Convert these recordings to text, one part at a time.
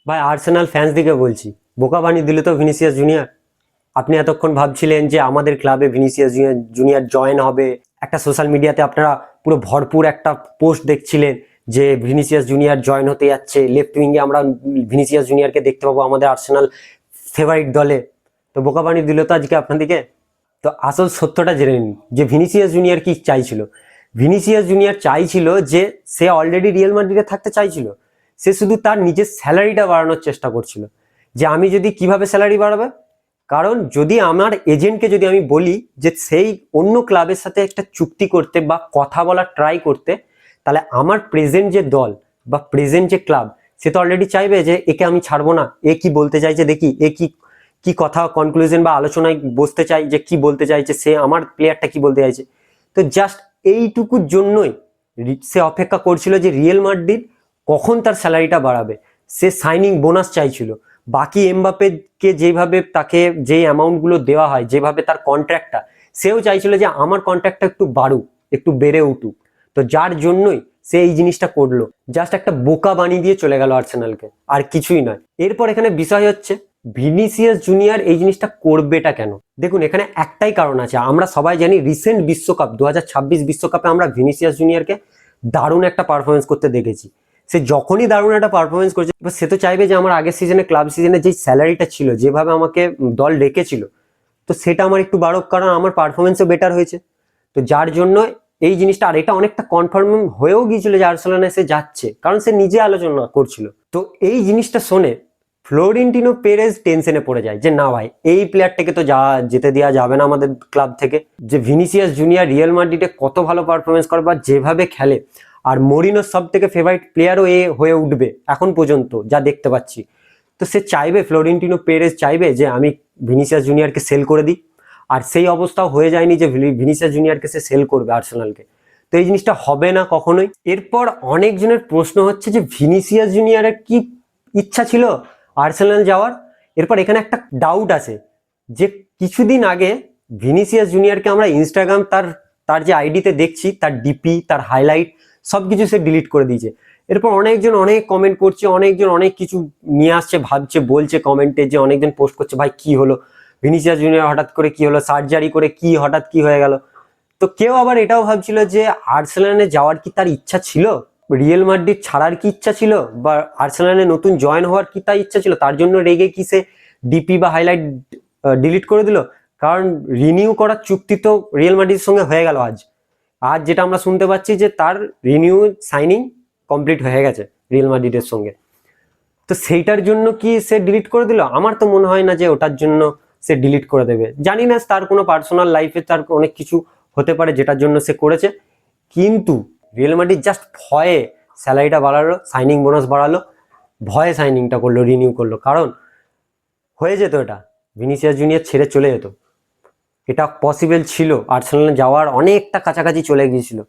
ভাই Arsenal fans দিকে বলছি, বোকা বানিয়ে দিল তো ভিনিসিয়াস জুনিয়র। আপনি এতক্ষণ ভাবছিলেন যে আমাদের ক্লাবে ভিনিসিয়াস জুনিয়র জয়েন হবে, একটা সোশ্যাল মিডিয়াতে আপনারা পুরো ভরপুর একটা পোস্ট দেখছিলেন যে ভিনিসিয়াস জুনিয়র জয়েন হতে যাচ্ছে, লেফট উইঙ্গে আমরা ভিনিসিয়াস জুনিয়রকে দেখতে পাবো আমাদের আর্সেনাল ফেভারিট দলে। তো বোকা বানিয়ে দিল তো আজকে আপনাদিকে। তো আসল সত্যটা জেনে নিন যে ভিনিসিয়াস জুনিয়র কি চাইছিল। ভিনিসিয়াস জুনিয়র চাইছিল যে সে অলরেডি রিয়াল মাদ্রিদে থাকতে চাইছিল, সে শুধু তার নিজের স্যালারিটা বাড়ানোর চেষ্টা করছিল। যে আমি যদি কিভাবে স্যালারি বাড়াবে, কারণ যদি আমার এজেন্টকে যদি আমি বলি যে সেই অন্য ক্লাবের সাথে একটা চুক্তি করতে বা কথা বলার ট্রাই করতে, তাহলে আমার প্রেজেন্ট যে দল বা প্রেজেন্ট যে ক্লাব, সে তো অলরেডি চাইবে যে একে আমি ছাড়বো না, এ কি বলতে চাইছে দেখি, এ কি কি কথা কনক্লুশন বা আলোচনায় বসতে চাই, যে কি বলতে চাইছে সে, আমার প্লেয়ারটা কি বলতে চাইছে। তো জাস্ট এইটুকুর জন্যই সে অপেক্ষা করছিল যে রিয়েল মাদ্রিদ কখন তার স্যালারিটা বাড়াবে। সে সাইনিং বোনাস চাইছিল। বাকি এমবাপ্পেকে যেভাবে তাকে যে অ্যামাউন্টগুলো দেওয়া হয়, যেভাবে তার কন্ট্রাক্টটা, সেও চাইছিল যে আমার কন্ট্রাক্টটা একটু বাড়ুক, একটু বেড়ে উঠুক। তো যার জন্যই সে এই জিনিসটা করলো, জাস্ট একটা বোকা বানিয়ে দিয়ে চলে গেল আর্সেনালকে, আর কিছুই নয়। এরপর এখানে বিষয় হচ্ছে ভিনিসিয়াস জুনিয়র এই জিনিসটা করবেটা কেন। দেখুন এখানে একটাই কারণ আছে, আমরা সবাই জানি রিসেন্ট বিশ্বকাপ 2026 বিশ্বকাপে আমরা ভিনিসিয়াস জুনিয়রকে দারুণ একটা পারফরমেন্স করতে দেখেছি। সে যখনই দারুণ একটা পারফরমেন্স করছে, সে তো চাইবে যে আমার আগের সিজনে ক্লাব সিজনে যে স্যালারিটা ছিল, যেভাবে আমাকে দল রেখেছিল, তো সেটা আমার একটু বাড়ুক, কারণ আমার পারফরমেন্সও বেটার হয়েছে। তো যার জন্য এই জিনিসটা, আর এটা অনেকটা কনফার্ম হয়েও গিয়েছিল যে আর্সেনালে সে যাচ্ছে, কারণ সে নিজে আলোচনা করছিল। তো এই জিনিসটা শুনে ফ্লোরেন্টিনো পেরেজ টেনশনে পড়ে যায় যে না ভাই, এই প্লেয়ারটাকে তো যেতে দেওয়া যাবে না আমাদের ক্লাব থেকে। যে ভিনিসিয়াস জুনিয়র রিয়াল মাদ্রিদে কত ভালো পারফরমেন্স করে বা যেভাবে খেলে, আর মরিনোর সব থেকে ফেভারিট প্লেয়ারও এ হয়ে উঠবে এখন পর্যন্ত যা দেখতে পাচ্ছি। তো সে চাইবে, ফ্লোরেন্টিনো পেরেজ চাইবে যে আমি ভিনিসিয়াস জুনিয়রকে সেল করে দিই। আর সেই অবস্থাও হয়ে যায়নি যে ভিনিসিয়াস জুনিয়রকে সে সেল করবে আর্সেনালকে। তো এই জিনিসটা হবে না কখনোই। এরপর অনেকজনের প্রশ্ন হচ্ছে যে ভিনিসিয়াস জুনিয়রের কি ইচ্ছা ছিল আর্সেনাল যাওয়ার। এরপর এখানে একটা ডাউট আছে যে কিছুদিন আগে ভিনিসিয়াস জুনিয়রকে আমরা ইনস্টাগ্রাম তার তার যে আইডিতে দেখছি, তার ডিপি, তার হাইলাইট সবকিছু সে ডিলিট করে দিয়েছে। এরপর অনেকজন অনেক কমেন্ট করছে, অনেকজন অনেক কিছু নিয়ে আসছে, ভাবছে, বলছে কমেন্টে, যে অনেকজন পোস্ট করছে ভাই কি হলো ভিনিসিয়াস জুনিয়র হঠাৎ করে কি হলো, সার্জারি করে কি হঠাৎ কি হয়ে গেল। তো কেউ আবার এটাও ভাবছিল যে আর্সেনালে যাওয়ার কি তার ইচ্ছা ছিল, রিয়েল মাদ্রিদ ছাড়ার কি ইচ্ছা ছিল, বা আর্সেনালে নতুন জয়েন হওয়ার কি তার ইচ্ছা ছিল, তার জন্য রেগে কি সে ডিপি বা হাইলাইট ডিলিট করে দিল। কারণ রিনিউ করার চুক্তি তো রিয়েল মাদ্রিদের সঙ্গে হয়ে গেল আজ। আজ যেটা আমরা শুনতে পাচ্ছি যে তার রিনিউ সাইনিং কমপ্লিট হয়ে গেছে রিয়েল মাদ্রিদের সঙ্গে। তো সেইটার জন্য কি সে ডিলিট করে দিল? আমার তো মনে হয় না যে ওটার জন্য সে ডিলিট করে দেবে। জানি না, তার কোনো পার্সোনাল লাইফে তার অনেক কিছু হতে পারে যেটার জন্য সে করেছে। কিন্তু রিয়েল মাদ্রিদ জাস্ট ভয়ে স্যালারিটা বাড়ালো, সাইনিং বোনাস বাড়ালো, ভয়ে সাইনিংটা করলো, রিনিউ করলো। কারণ হয়ে যেত এটা, ভিনিসিয়াস জুনিয়র ছেড়ে চলে যেত, এটা পসিবল ছিল, আর্সেনালে যাওয়ার অনেকটা কাছাকাছি চলে গিয়েছিল।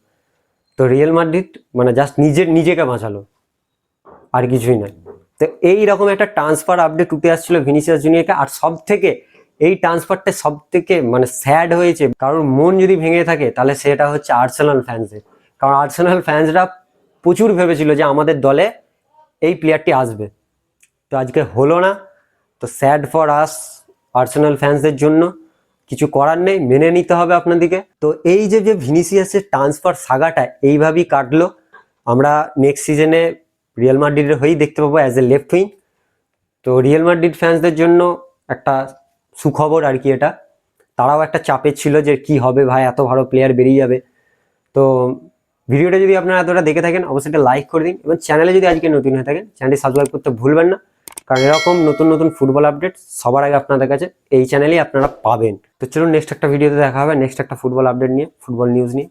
তো রিয়েল মাদ্রিদ মানে জাস্ট নিজেকে বাঁচালো, আর কিছুই নয়। তো এইরকম একটা ট্রান্সফার আপডেট উঠে আসছিল ভিনিসিয়াস জুনিয়রকে। আর সব থেকে এই ট্রান্সফারটা সব থেকে মানে স্যাড হয়েছে, কারণ মন যদি ভেঙে থাকে তাহলে সেটা হচ্ছে আর্সেনাল ফ্যান্সের। কারণ আর্সেনাল ফ্যান্সরা প্রচুর ভেবেছিল যে আমাদের দলে এই প্লেয়ারটি আসবে, তো আজকে হলো না। তো স্যাড ফর আস, আর্সেনাল ফ্যান্সদের জন্য। কিছু করার নেই, মেনে নিতে হবে আপনাদেরকে। তো এই যে যে ভিনিসিয়াসের ট্রান্সফার সাগাটা এইভাবেই কাটলো। আমরা নেক্সট সিজনে রিয়াল মাদ্রিদের হয়েই দেখতে পাবো অ্যাজ এ লেফট উইং। তো রিয়াল মাদ্রিদ ফ্যান্সদের জন্য একটা সুখবর আর কি এটা। তারাও একটা চাপে ছিল যে কি হবে ভাই, এত ভালো প্লেয়ার বেরিয়ে যাবে। তো ভিডিওটা যদি আপনারা এতটা দেখে থাকেন অবশ্যই একটা লাইক করে দিন, এবং চ্যানেলে যদি আজকে নতুন হয়ে থাকেন চ্যানেলটি সাবস্ক্রাইব করতে ভুলবেন না। কারণ এরকম নতুন নতুন ফুটবল আপডেট সবার আগে আপনাদের কাছে এই চ্যানেলেই আপনারা পাবেন। তো চলুন নেক্সট একটা ভিডিওতে দেখা হবে, নেক্সট একটা ফুটবল আপডেট নিয়ে, ফুটবল নিউজ নিয়ে।